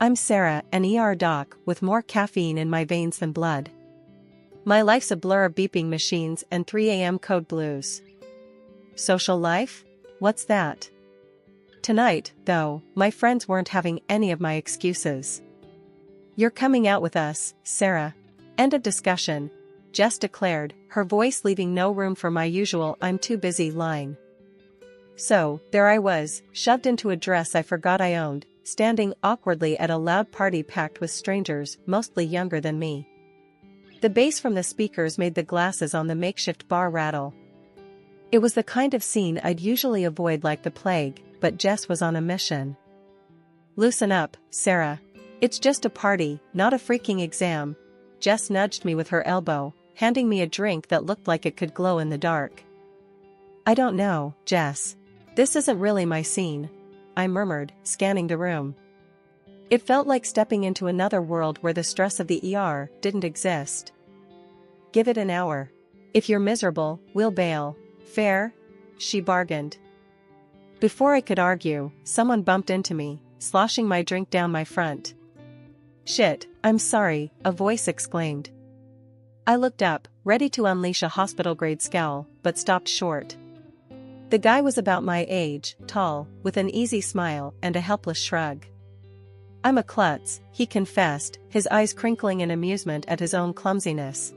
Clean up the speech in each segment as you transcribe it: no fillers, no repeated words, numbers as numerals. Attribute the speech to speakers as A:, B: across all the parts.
A: I'm Sarah, an ER doc with more caffeine in my veins than blood. My life's a blur of beeping machines and 3 a.m. code blues. Social life? What's that? Tonight, though, my friends weren't having any of my excuses. You're coming out with us, Sarah. End of discussion, Jess declared, her voice leaving no room for my usual "I'm too busy" line. So, there I was, shoved into a dress I forgot I owned, standing awkwardly at a loud party packed with strangers, mostly younger than me. The bass from the speakers made the glasses on the makeshift bar rattle. It was the kind of scene I'd usually avoid like the plague, but Jess was on a mission. Loosen up, Sarah. It's just a party, not a freaking exam. Jess nudged me with her elbow, handing me a drink that looked like it could glow in the dark. I don't know, Jess. This isn't really my scene, I murmured, scanning the room. It felt like stepping into another world where the stress of the ER didn't exist. Give it an hour. If you're miserable, we'll bail. Fair? She bargained. Before I could argue, someone bumped into me, sloshing my drink down my front. Shit, I'm sorry, a voice exclaimed. I looked up, ready to unleash a hospital-grade scowl, but stopped short. The guy was about my age, tall, with an easy smile and a helpless shrug. I'm a klutz, he confessed, his eyes crinkling in amusement at his own clumsiness.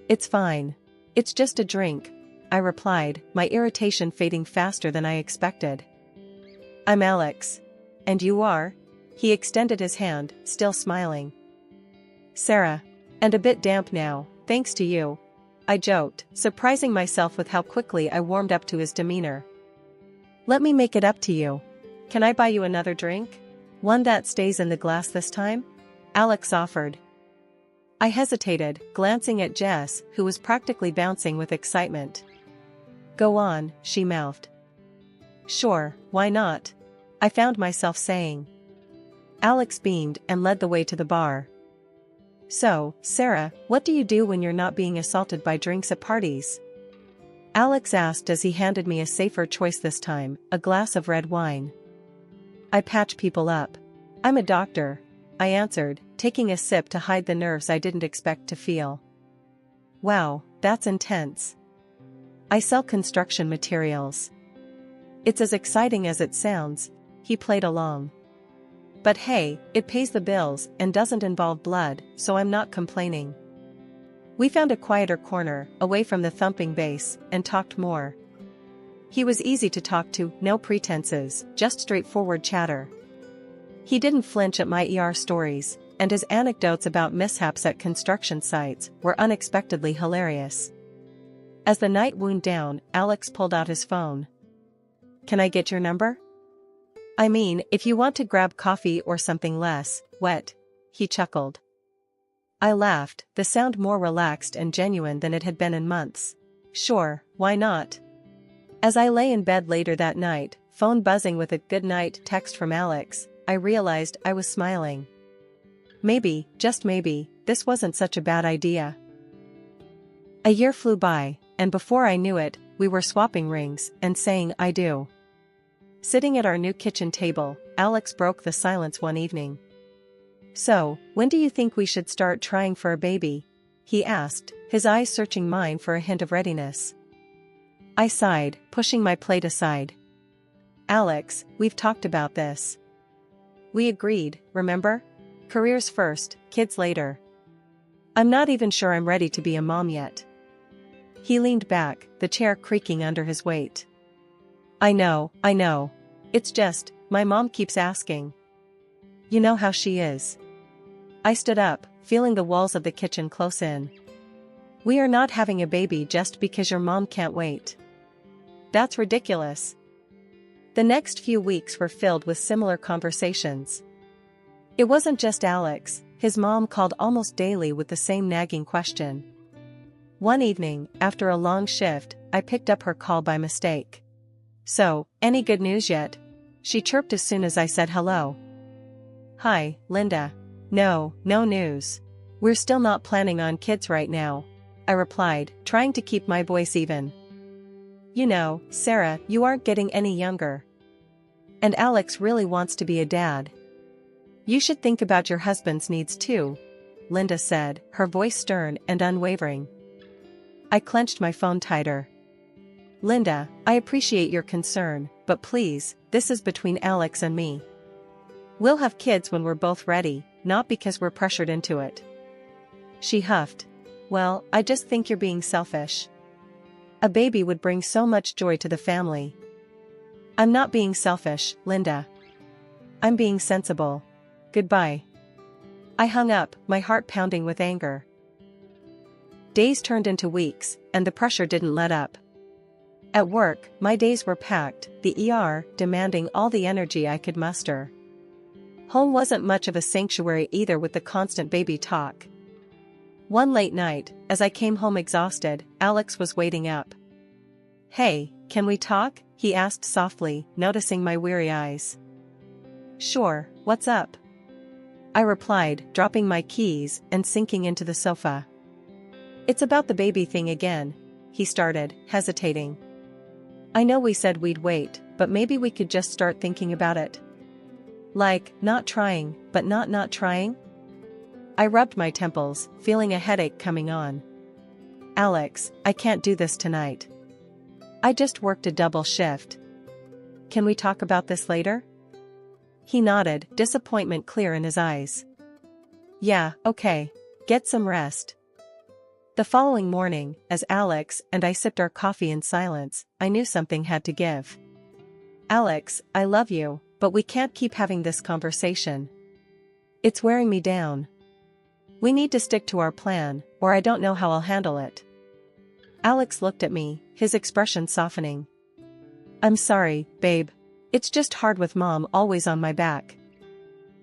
A: It's fine. It's just a drink, I replied, my irritation fading faster than I expected. I'm Alex. And you are? He extended his hand, still smiling. Sarah. And a bit damp now, thanks to you. I joked, surprising myself with how quickly I warmed up to his demeanor. Let me make it up to you. Can I buy you another drink? One that stays in the glass this time? Alex offered. I hesitated, glancing at Jess, who was practically bouncing with excitement. Go on, she mouthed. Sure, why not? I found myself saying. Alex beamed and led the way to the bar. So, Sarah, what do you do when you're not being assaulted by drinks at parties? Alex asked as he handed me a safer choice this time, a glass of red wine. I patch people up. I'm a doctor, I answered, taking a sip to hide the nerves I didn't expect to feel. Wow, that's intense. I sell construction materials. It's as exciting as it sounds, he played along. But hey, it pays the bills and doesn't involve blood, so I'm not complaining. We found a quieter corner, away from the thumping bass, and talked more. He was easy to talk to, no pretenses, just straightforward chatter. He didn't flinch at my ER stories, and his anecdotes about mishaps at construction sites were unexpectedly hilarious. As the night wound down, Alex pulled out his phone. Can I get your number? I mean, if you want to grab coffee or something less wet, he chuckled. I laughed, the sound more relaxed and genuine than it had been in months. Sure, why not? As I lay in bed later that night, phone buzzing with a good night text from Alex, I realized I was smiling. Maybe, just maybe, this wasn't such a bad idea. A year flew by, and before I knew it, we were swapping rings and saying I do. Sitting at our new kitchen table, Alex broke the silence one evening. So, when do you think we should start trying for a baby? He asked, his eyes searching mine for a hint of readiness. I sighed, pushing my plate aside. Alex, we've talked about this. We agreed, remember? Careers first, kids later. I'm not even sure I'm ready to be a mom yet. He leaned back, the chair creaking under his weight. I know. It's just, my mom keeps asking. You know how she is. I stood up, feeling the walls of the kitchen close in. We are not having a baby just because your mom can't wait. That's ridiculous. The next few weeks were filled with similar conversations. It wasn't just Alex, his mom called almost daily with the same nagging question. One evening, after a long shift, I picked up her call by mistake. So, any good news yet? She chirped as soon as I said hello. Hi, Linda. No news. We're still not planning on kids right now, I replied, trying to keep my voice even. You know, Sarah, you aren't getting any younger. And Alex really wants to be a dad. You should think about your husband's needs too, Linda said, her voice stern and unwavering. I clenched my phone tighter. Linda, I appreciate your concern, but please, this is between Alex and me. We'll have kids when we're both ready, not because we're pressured into it. She huffed. Well, I just think you're being selfish. A baby would bring so much joy to the family. I'm not being selfish, Linda. I'm being sensible. Goodbye. I hung up, my heart pounding with anger. Days turned into weeks, and the pressure didn't let up. At work, my days were packed, the ER demanding all the energy I could muster. Home wasn't much of a sanctuary either with the constant baby talk. One late night, as I came home exhausted, Alex was waiting up. Hey, can we talk? He asked softly, noticing my weary eyes. Sure, what's up? I replied, dropping my keys and sinking into the sofa. It's about the baby thing again, he started, hesitating. I know we said we'd wait, but maybe we could just start thinking about it. Like, not trying, but not trying? I rubbed my temples, feeling a headache coming on. Alex, I can't do this tonight. I just worked a double shift. Can we talk about this later? He nodded, disappointment clear in his eyes. Yeah, okay. Get some rest. The following morning, as Alex and I sipped our coffee in silence, I knew something had to give. Alex, I love you, but we can't keep having this conversation. It's wearing me down. We need to stick to our plan, or I don't know how I'll handle it. Alex looked at me, his expression softening. I'm sorry, babe. It's just hard with Mom always on my back.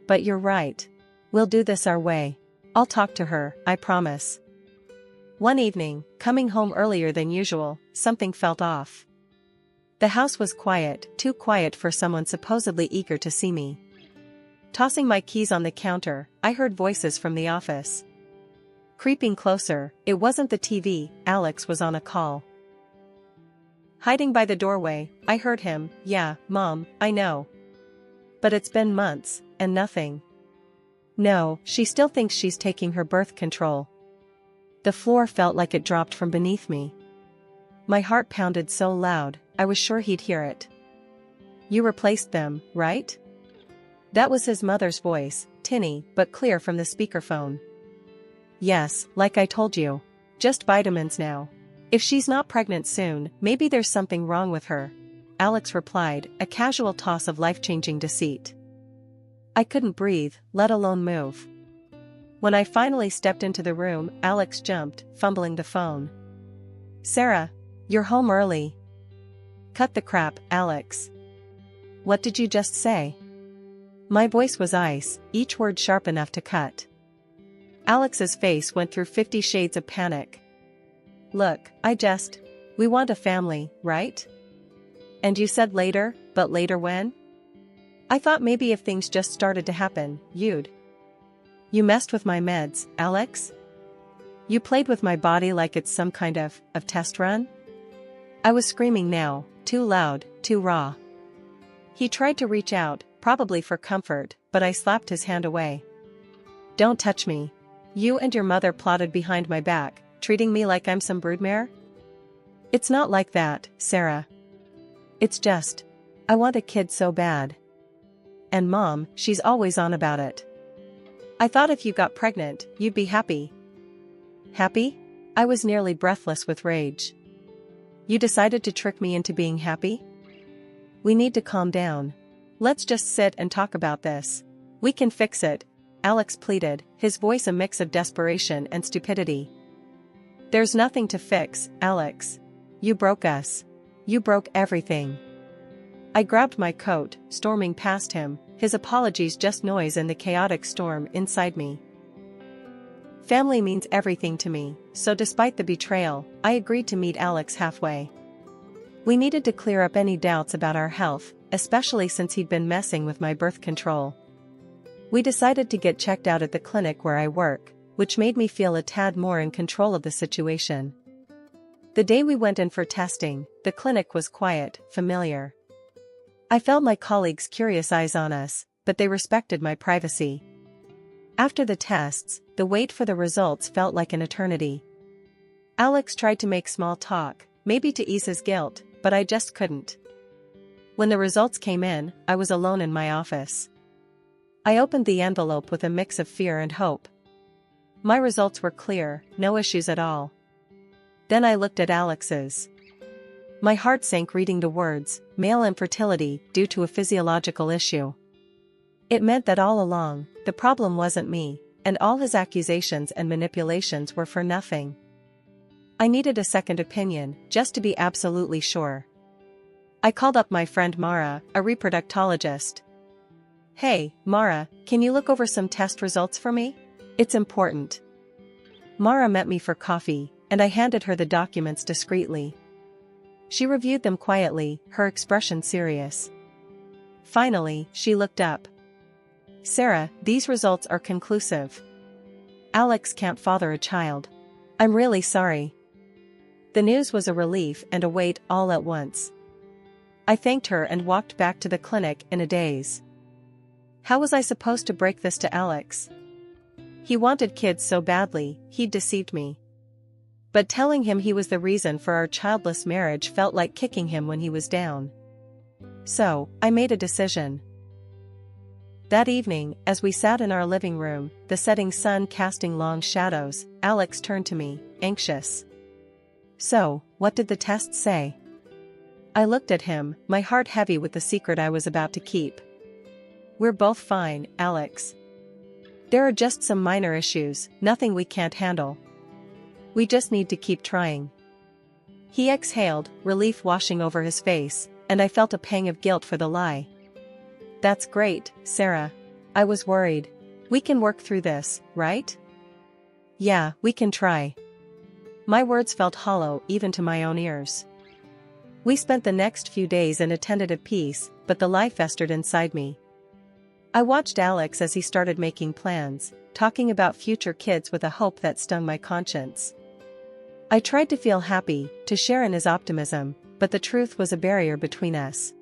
A: But you're right. We'll do this our way. I'll talk to her, I promise. One evening, coming home earlier than usual, something felt off. The house was quiet, too quiet for someone supposedly eager to see me. Tossing my keys on the counter, I heard voices from the office. Creeping closer, it wasn't the TV, Alex was on a call. Hiding by the doorway, I heard him, yeah, Mom, I know. But it's been months, and nothing. No, she still thinks she's taking her birth control. The floor felt like it dropped from beneath me. My heart pounded so loud, I was sure he'd hear it. You replaced them, right? That was his mother's voice, tinny but clear from the speakerphone. Yes, like I told you. Just vitamins now. If she's not pregnant soon, maybe there's something wrong with her. Alex replied, a casual toss of life-changing deceit. I couldn't breathe, let alone move. When I finally stepped into the room, Alex jumped, fumbling the phone. Sarah, you're home early. Cut the crap, Alex. What did you just say? My voice was ice, each word sharp enough to cut. Alex's face went through 50 shades of panic. Look, we want a family, right? And you said later, but later when? I thought maybe if things just started to happen, you'd. You messed with my meds, Alex? You played with my body like it's some kind of test run? I was screaming now, too loud, too raw. He tried to reach out, probably for comfort, but I slapped his hand away. Don't touch me. You and your mother plotted behind my back, treating me like I'm some broodmare? It's not like that, Sarah. It's just, I want a kid so bad. And Mom, she's always on about it. I thought if you got pregnant, you'd be happy. Happy? I was nearly breathless with rage. You decided to trick me into being happy? We need to calm down. Let's just sit and talk about this. We can fix it, Alex pleaded, his voice a mix of desperation and stupidity. There's nothing to fix, Alex. You broke us. You broke everything. I grabbed my coat, storming past him, his apologies just noise in the chaotic storm inside me. Family means everything to me, so despite the betrayal, I agreed to meet Alex halfway. We needed to clear up any doubts about our health, especially since he'd been messing with my birth control. We decided to get checked out at the clinic where I work, which made me feel a tad more in control of the situation. The day we went in for testing, the clinic was quiet, familiar. I felt my colleagues' curious eyes on us, but they respected my privacy. After the tests, the wait for the results felt like an eternity. Alex tried to make small talk, maybe to ease his guilt, but I just couldn't. When the results came in, I was alone in my office. I opened the envelope with a mix of fear and hope. My results were clear, no issues at all. Then I looked at Alex's. My heart sank reading the words, male infertility due to a physiological issue. It meant that all along, the problem wasn't me, and all his accusations and manipulations were for nothing. I needed a second opinion, just to be absolutely sure. I called up my friend Mara, a reproductologist. "Hey, Mara, can you look over some test results for me? It's important." Mara met me for coffee, and I handed her the documents discreetly. She reviewed them quietly, her expression serious. Finally, she looked up. "Sarah, these results are conclusive. Alex can't father a child. I'm really sorry." The news was a relief and a weight all at once. I thanked her and walked back to the clinic in a daze. How was I supposed to break this to Alex? He wanted kids so badly, he'd deceived me. But telling him he was the reason for our childless marriage felt like kicking him when he was down. So, I made a decision. That evening, as we sat in our living room, the setting sun casting long shadows, Alex turned to me, anxious. "So, what did the tests say?" I looked at him, my heart heavy with the secret I was about to keep. "We're both fine, Alex. There are just some minor issues, nothing we can't handle. We just need to keep trying." He exhaled, relief washing over his face, and I felt a pang of guilt for the lie. "That's great, Sarah. I was worried. We can work through this, right?" "Yeah, we can try." My words felt hollow even to my own ears. We spent the next few days in a tentative peace, but the lie festered inside me. I watched Alex as he started making plans, talking about future kids with a hope that stung my conscience. I tried to feel happy, to share in his optimism, but the truth was a barrier between us.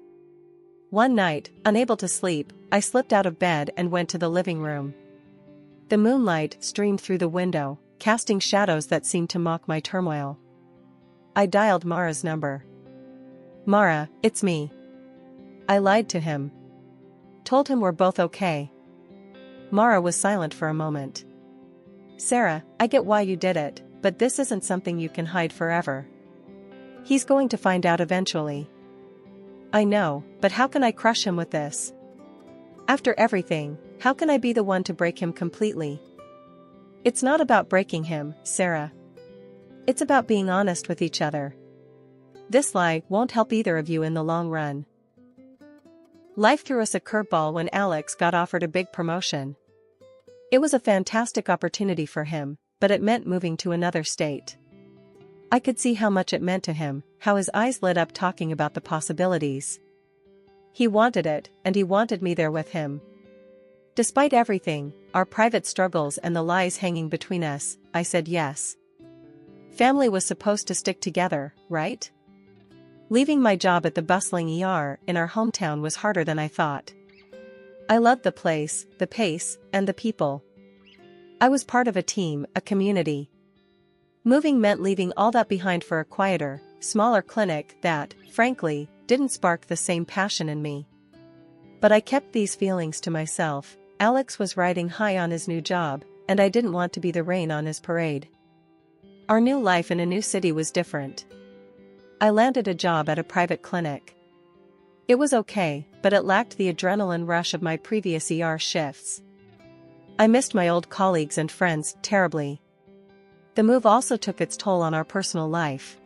A: One night, unable to sleep, I slipped out of bed and went to the living room. The moonlight streamed through the window, casting shadows that seemed to mock my turmoil. I dialed Mara's number. "Mara, it's me." I lied to him. Told him we're both okay. Mara was silent for a moment. "Sarah, I get why you did it, but this isn't something you can hide forever. He's going to find out eventually." "I know, but how can I crush him with this? After everything, how can I be the one to break him completely?" "It's not about breaking him, Sarah. It's about being honest with each other. This lie won't help either of you in the long run." Life threw us a curveball when Alex got offered a big promotion. It was a fantastic opportunity for him, but it meant moving to another state. I could see how much it meant to him, how his eyes lit up talking about the possibilities. He wanted it, and he wanted me there with him. Despite everything, our private struggles and the lies hanging between us, I said yes. Family was supposed to stick together, right? Leaving my job at the bustling ER in our hometown was harder than I thought. I loved the place, the pace, and the people. I was part of a team, a community. Moving meant leaving all that behind for a quieter, smaller clinic that, frankly, didn't spark the same passion in me. But I kept these feelings to myself. Alex was riding high on his new job, and I didn't want to be the rain on his parade. Our new life in a new city was different. I landed a job at a private clinic. It was okay, but it lacked the adrenaline rush of my previous ER shifts. I missed my old colleagues and friends terribly. The move also took its toll on our personal life.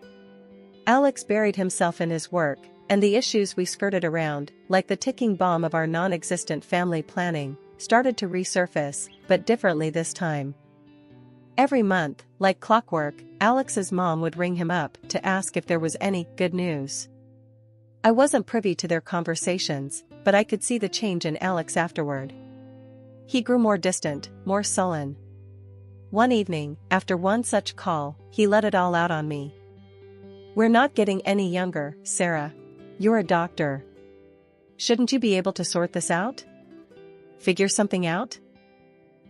A: Alex buried himself in his work, and the issues we skirted around, like the ticking bomb of our non-existent family planning, started to resurface, but differently this time. Every month, like clockwork, Alex's mom would ring him up to ask if there was any good news. I wasn't privy to their conversations, but I could see the change in Alex afterward. He grew more distant, more sullen. One evening, after one such call, he let it all out on me. "We're not getting any younger, Sarah. You're a doctor. Shouldn't you be able to sort this out? Figure something out?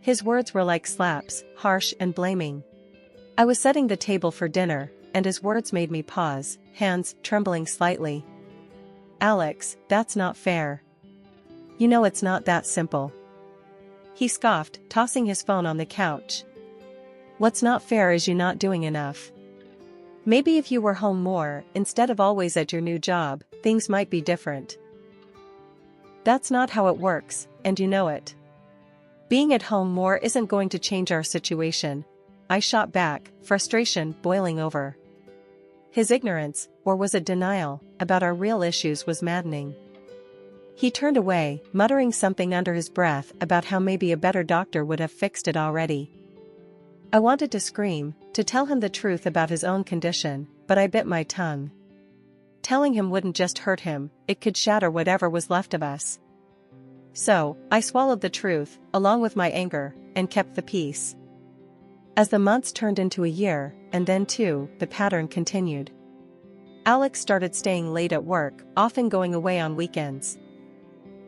A: His words were like slaps, harsh and blaming. I was setting the table for dinner, and his words made me pause, hands trembling slightly. Alex, that's not fair. You know it's not that simple. He scoffed, tossing his phone on the couch. What's not fair is you not doing enough. Maybe if you were home more, instead of always at your new job, things might be different. That's not how it works, and you know it. Being at home more isn't going to change our situation. I shot back, frustration boiling over. His ignorance, or was it denial, about our real issues was maddening. He turned away, muttering something under his breath about how maybe a better doctor would have fixed it already. I wanted to scream, to tell him the truth about his own condition, but I bit my tongue. Telling him wouldn't just hurt him, it could shatter whatever was left of us. So, I swallowed the truth, along with my anger, and kept the peace. As the months turned into a year, and then two, the pattern continued. Alex started staying late at work, often going away on weekends.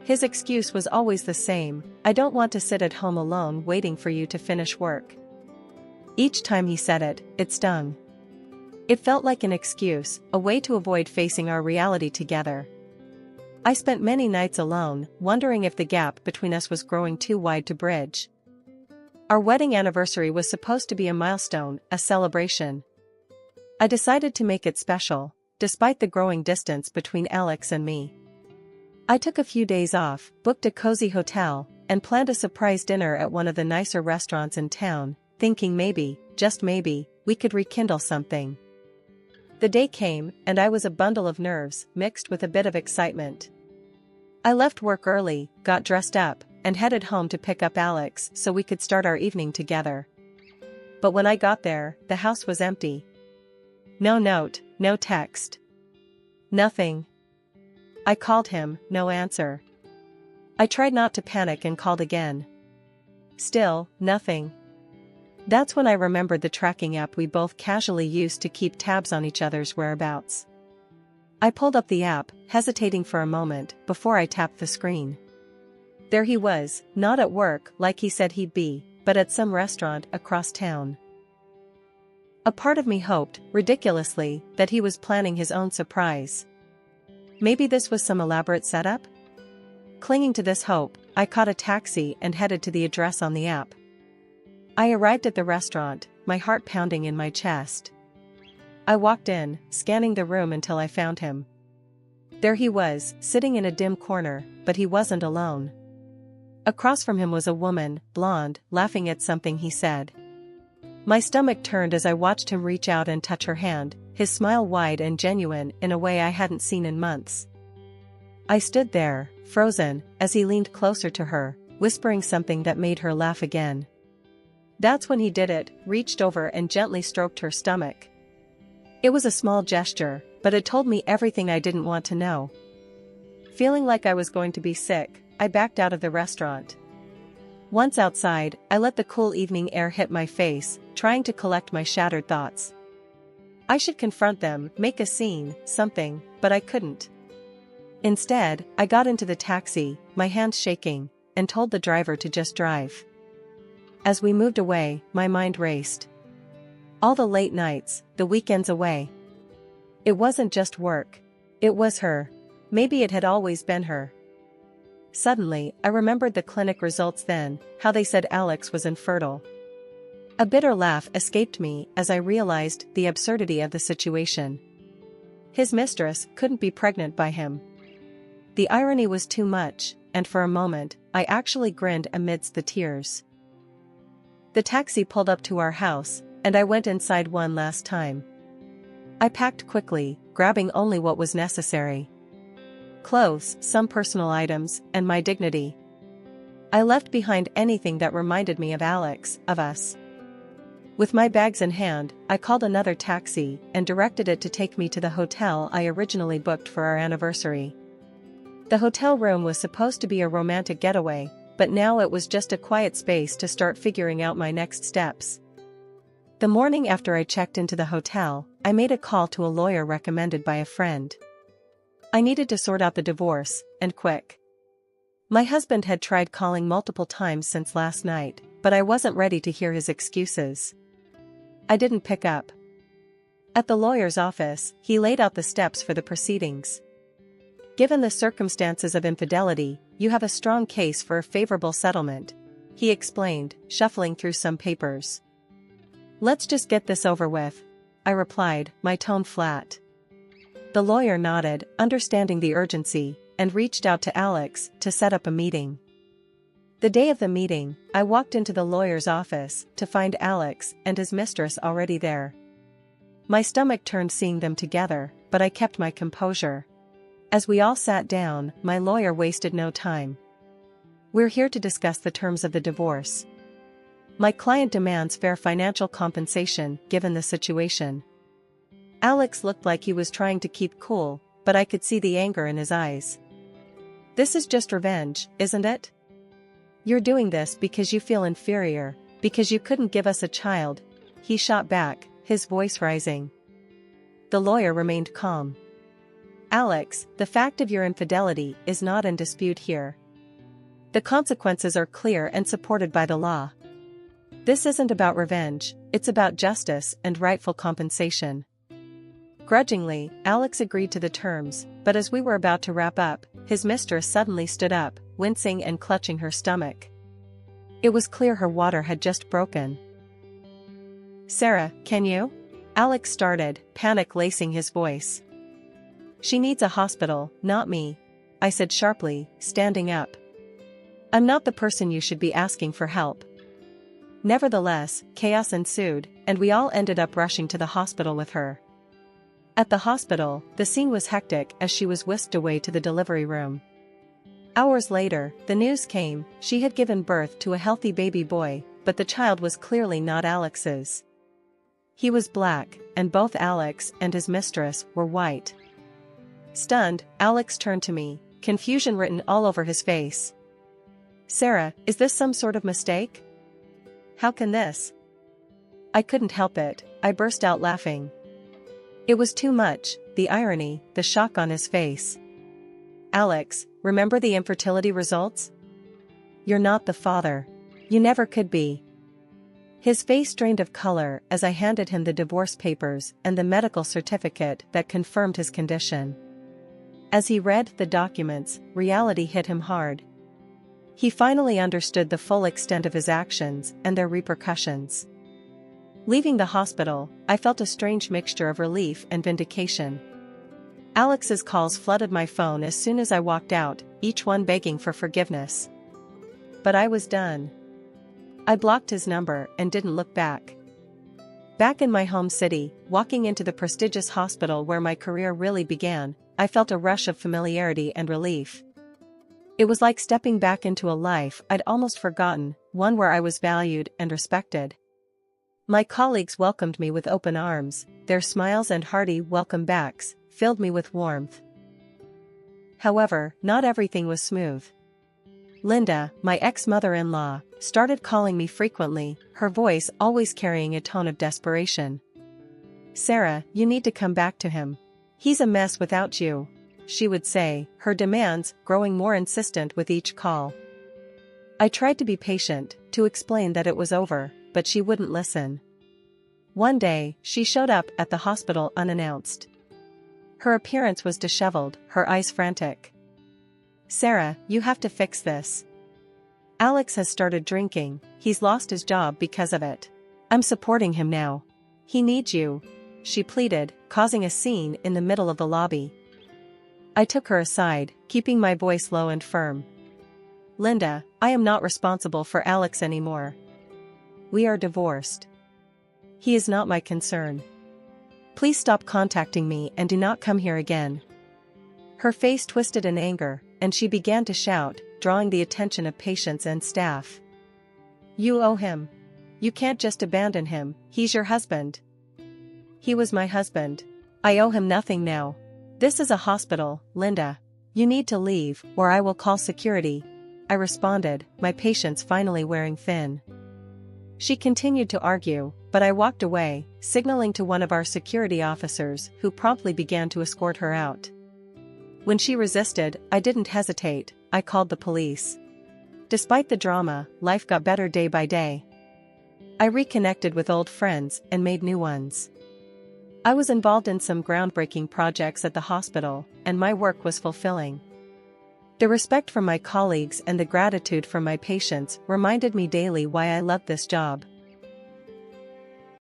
A: His excuse was always the same: I don't want to sit at home alone waiting for you to finish work. Each time he said it, it stung. It felt like an excuse, a way to avoid facing our reality together. I spent many nights alone, wondering if the gap between us was growing too wide to bridge. Our wedding anniversary was supposed to be a milestone, a celebration. I decided to make it special, despite the growing distance between Alex and me. I took a few days off, booked a cozy hotel, and planned a surprise dinner at one of the nicer restaurants in town, thinking maybe, just maybe, we could rekindle something. The day came, and I was a bundle of nerves, mixed with a bit of excitement. I left work early, got dressed up, and headed home to pick up Alex so we could start our evening together. But when I got there, the house was empty. No note, no text. Nothing. I called him, no answer. I tried not to panic and called again. Still, nothing. That's when I remembered the tracking app we both casually used to keep tabs on each other's whereabouts. I pulled up the app, hesitating for a moment, before I tapped the screen. There he was, not at work like he said he'd be, but at some restaurant across town. A part of me hoped, ridiculously, that he was planning his own surprise. Maybe this was some elaborate setup? Clinging to this hope, I caught a taxi and headed to the address on the app. I arrived at the restaurant, my heart pounding in my chest. I walked in, scanning the room until I found him. There he was, sitting in a dim corner, but he wasn't alone. Across from him was a woman, blonde, laughing at something he said. My stomach turned as I watched him reach out and touch her hand, his smile wide and genuine in a way I hadn't seen in months. I stood there, frozen, as he leaned closer to her, whispering something that made her laugh again. That's when he did it, reached over and gently stroked her stomach. It was a small gesture, but it told me everything I didn't want to know. Feeling like I was going to be sick, I backed out of the restaurant. Once outside, I let the cool evening air hit my face, trying to collect my shattered thoughts. I should confront them, make a scene, something, but I couldn't. Instead, I got into the taxi, my hands shaking, and told the driver to just drive. As we moved away, my mind raced. All the late nights, the weekends away. It wasn't just work. It was her. Maybe it had always been her. Suddenly, I remembered the clinic results then, how they said Alex was infertile. A bitter laugh escaped me as I realized the absurdity of the situation. His mistress couldn't be pregnant by him. The irony was too much, and for a moment, I actually grinned amidst the tears. The taxi pulled up to our house, and I went inside one last time. I packed quickly, grabbing only what was necessary. Clothes, some personal items, and my dignity. I left behind anything that reminded me of Alex, of us. With my bags in hand, I called another taxi and directed it to take me to the hotel I originally booked for our anniversary. The hotel room was supposed to be a romantic getaway, but now it was just a quiet space to start figuring out my next steps. The morning after I checked into the hotel, I made a call to a lawyer recommended by a friend. I needed to sort out the divorce, and quick. My husband had tried calling multiple times since last night, but I wasn't ready to hear his excuses. I didn't pick up. At the lawyer's office, he laid out the steps for the proceedings. Given the circumstances of infidelity, you have a strong case for a favorable settlement, he explained, shuffling through some papers. Let's just get this over with, I replied, my tone flat. The lawyer nodded, understanding the urgency, and reached out to Alex to set up a meeting. The day of the meeting, I walked into the lawyer's office to find Alex and his mistress already there. My stomach turned seeing them together, but I kept my composure. As we all sat down, my lawyer wasted no time. We're here to discuss the terms of the divorce. My client demands fair financial compensation given the situation. Alex looked like he was trying to keep cool, but I could see the anger in his eyes. This is just revenge, isn't it? You're doing this because you feel inferior, because you couldn't give us a child, he shot back, his voice rising. The lawyer remained calm. Alex, the fact of your infidelity is not in dispute here. The consequences are clear and supported by the law. This isn't about revenge, it's about justice and rightful compensation. Grudgingly, Alex agreed to the terms, but as we were about to wrap up, his mistress suddenly stood up, wincing and clutching her stomach. It was clear her water had just broken. Sarah, can you? Alex started, panic lacing his voice. She needs a hospital, not me, I said sharply, standing up. I'm not the person you should be asking for help. Nevertheless, chaos ensued, and we all ended up rushing to the hospital with her. At the hospital, the scene was hectic as she was whisked away to the delivery room. Hours later, the news came, she had given birth to a healthy baby boy, but the child was clearly not Alex's. He was black, and both Alex and his mistress were white. Stunned, Alex turned to me, confusion written all over his face. Sarah, is this some sort of mistake? How can this? I couldn't help it, I burst out laughing. It was too much, the irony, the shock on his face. Alex, remember the infertility results? You're not the father. You never could be. His face drained of color as I handed him the divorce papers and the medical certificate that confirmed his condition. As he read the documents, reality hit him hard. He finally understood the full extent of his actions and their repercussions. Leaving the hospital, I felt a strange mixture of relief and vindication. Alex's calls flooded my phone as soon as I walked out, each one begging for forgiveness. But I was done. I blocked his number and didn't look back. Back in my home city, walking into the prestigious hospital where my career really began, I felt a rush of familiarity and relief. It was like stepping back into a life I'd almost forgotten, one where I was valued and respected. My colleagues welcomed me with open arms, their smiles and hearty welcome backs filled me with warmth. However, not everything was smooth. Linda, my ex-mother-in-law, started calling me frequently, her voice always carrying a tone of desperation. Sarah, you need to come back to him. He's a mess without you, she would say, her demands growing more insistent with each call. I tried to be patient, to explain that it was over, but she wouldn't listen. One day, she showed up at the hospital unannounced. Her appearance was disheveled, her eyes frantic. Sarah, you have to fix this. Alex has started drinking, he's lost his job because of it. I'm supporting him now. He needs you, she pleaded, causing a scene in the middle of the lobby. I took her aside, keeping my voice low and firm. Linda, I am not responsible for Alex anymore. We are divorced. He is not my concern. Please stop contacting me and do not come here again. Her face twisted in anger, and she began to shout, drawing the attention of patients and staff. You owe him. You can't just abandon him, he's your husband. He was my husband. I owe him nothing now. This is a hospital, Linda. You need to leave, or I will call security, I responded, my patience finally wearing thin. She continued to argue, but I walked away, signaling to one of our security officers who promptly began to escort her out. When she resisted, I didn't hesitate, I called the police. Despite the drama, life got better day by day. I reconnected with old friends and made new ones. I was involved in some groundbreaking projects at the hospital, and my work was fulfilling. The respect from my colleagues and the gratitude from my patients reminded me daily why I loved this job.